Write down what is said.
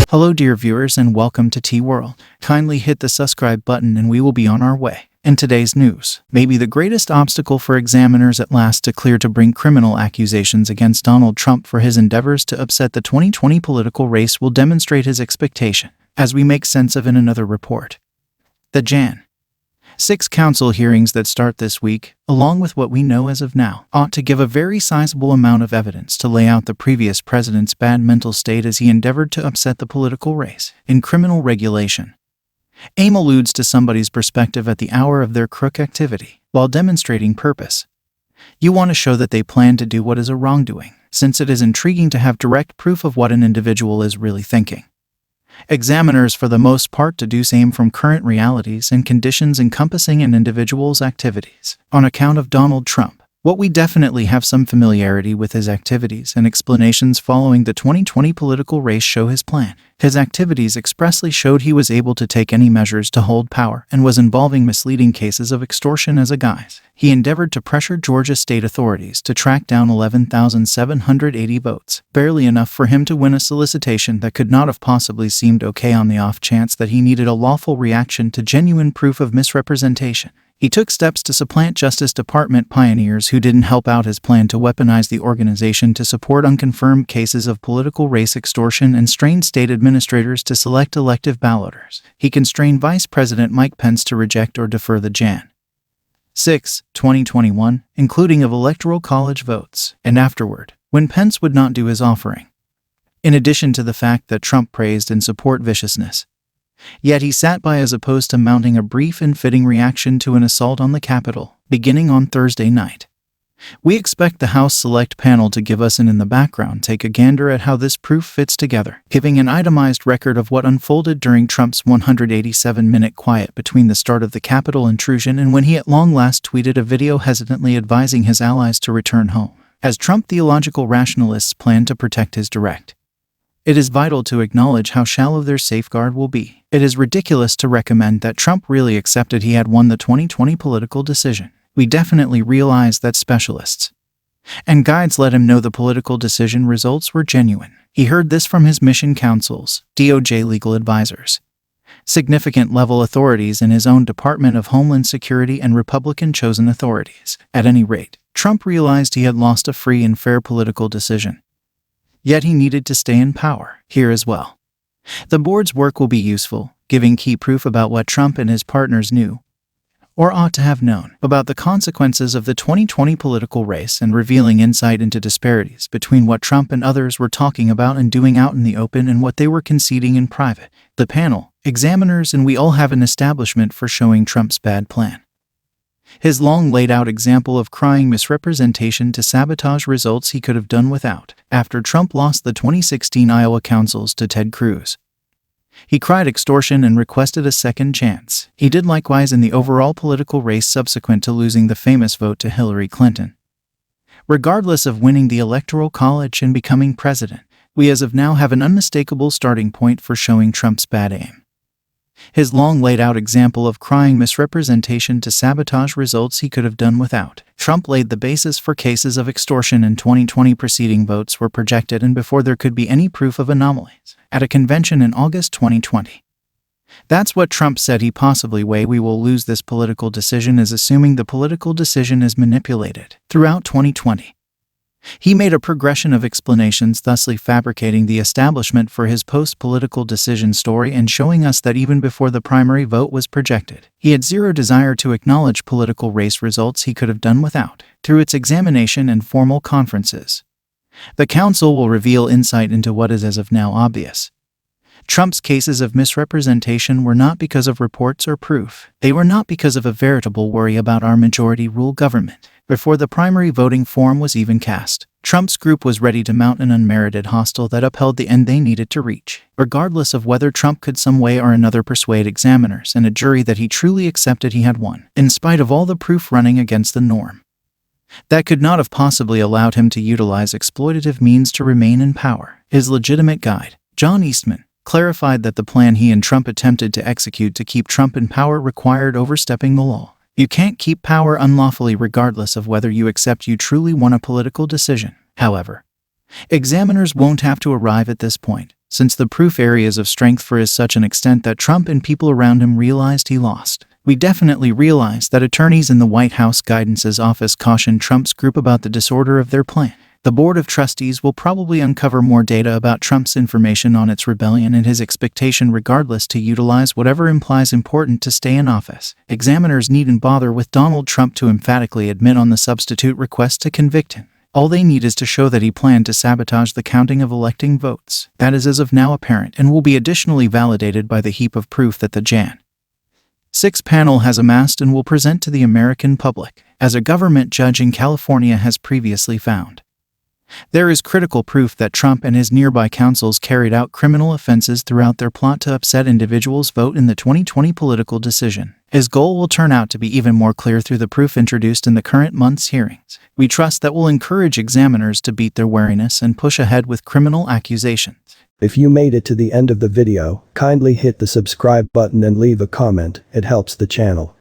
Hello dear viewers and welcome to T-World. Kindly hit the subscribe button and we will be on our way. In today's news, maybe the greatest obstacle for examiners at last to clear to bring criminal accusations against Donald Trump for his endeavors to upset the 2020 political race will demonstrate his expectation, as we make sense of in another report. The Jan. 6 council hearings that start this week, along with what we know as of now, ought to give a very sizable amount of evidence to lay out the previous president's bad mental state as he endeavored to upset the political race. In criminal regulation, aim alludes to somebody's perspective at the hour of their crook activity, while demonstrating purpose. You want to show that they plan to do what is a wrongdoing, since it is intriguing to have direct proof of what an individual is really thinking. Examiners for the most part deduce aim from current realities and conditions encompassing an individual's activities. On account of Donald Trump, what we definitely have some familiarity with his activities and explanations following the 2020 political race show his plan. His activities expressly showed he was able to take any measures to hold power and was involving misleading cases of extortion as a guise. He endeavored to pressure Georgia state authorities to track down 11,780 votes, barely enough for him to win a solicitation that could not have possibly seemed okay on the off chance that he needed a lawful reaction to genuine proof of misrepresentation. He took steps to supplant Justice Department pioneers who didn't help out his plan to weaponize the organization to support unconfirmed cases of political race extortion and strain state administrators to select elective balloters. He constrained Vice President Mike Pence to reject or defer the Jan. 6, 2021, including of Electoral College votes, and afterward, when Pence would not do his offering. In addition to the fact that Trump praised and support viciousness, yet he sat by as opposed to mounting a brief and fitting reaction to an assault on the Capitol, beginning on Thursday night. We expect the House Select Panel to give us an in the background take a gander at how this proof fits together, giving an itemized record of what unfolded during Trump's 187-minute quiet between the start of the Capitol intrusion and when he at long last tweeted a video hesitantly advising his allies to return home, as Trump theological rationalists plan to protect his direct. It is vital to acknowledge how shallow their safeguard will be. It is ridiculous to recommend that Trump really accepted he had won the 2020 political decision. We definitely realize that specialists and guides let him know the political decision results were genuine. He heard this from his mission counsels, DOJ legal advisors, significant level authorities in his own Department of Homeland Security and Republican-chosen authorities. At any rate, Trump realized he had lost a free and fair political decision. Yet he needed to stay in power here as well. The board's work will be useful, giving key proof about what Trump and his partners knew, or ought to have known, about the consequences of the 2020 political race and revealing insight into disparities between what Trump and others were talking about and doing out in the open and what they were conceding in private. The panel, examiners, and we all have an establishment for showing Trump's bad plan. His long laid-out example of crying misrepresentation to sabotage results he could have done without, after Trump lost the 2016 Iowa councils to Ted Cruz. He cried extortion and requested a second chance. He did likewise in the overall political race subsequent to losing the famous vote to Hillary Clinton. Regardless of winning the Electoral College and becoming president, we as of now have an unmistakable starting point for showing Trump's bad aim. His long laid-out example of crying misrepresentation to sabotage results he could have done without. Trump laid the basis for cases of extortion in 2020 preceding votes were projected and before there could be any proof of anomalies, at a convention in August 2020. That's what Trump said he possibly way we will lose this political decision is assuming the political decision is manipulated. Throughout 2020, he made a progression of explanations, thusly fabricating the establishment for his post-political decision story and showing us that even before the primary vote was projected, he had zero desire to acknowledge political race results he could have done without. Through its examination and formal conferences, the council will reveal insight into what is as of now obvious. Trump's cases of misrepresentation were not because of reports or proof. They were not because of a veritable worry about our majority rule government. Before the primary voting form was even cast, Trump's group was ready to mount an unmerited hostile that upheld the end they needed to reach, regardless of whether Trump could some way or another persuade examiners and a jury that he truly accepted he had won, in spite of all the proof running against the norm. That could not have possibly allowed him to utilize exploitative means to remain in power. His legitimate guide, John Eastman, clarified that the plan he and Trump attempted to execute to keep Trump in power required overstepping the law. You can't keep power unlawfully regardless of whether you accept you truly won a political decision. However, examiners won't have to arrive at this point, since the proof areas of strength for is such an extent that Trump and people around him realized he lost. We definitely realize that attorneys in the White House Guidance's office cautioned Trump's group about the disorder of their plan. The Board of Trustees will probably uncover more data about Trump's information on its rebellion and his expectation regardless to utilize whatever implies important to stay in office. Examiners needn't bother with Donald Trump to emphatically admit on the substitute request to convict him. All they need is to show that he planned to sabotage the counting of electing votes. That is as of now apparent and will be additionally validated by the heap of proof that the Jan. 6 panel has amassed and will present to the American public, as a government judge in California has previously found. There is critical proof that Trump and his nearby counsels carried out criminal offenses throughout their plot to upset individuals' vote in the 2020 political decision. His goal will turn out to be even more clear through the proof introduced in the current month's hearings. We trust that will encourage examiners to beat their wariness and push ahead with criminal accusations. If you made it to the end of the video, kindly hit the subscribe button and leave a comment. It helps the channel.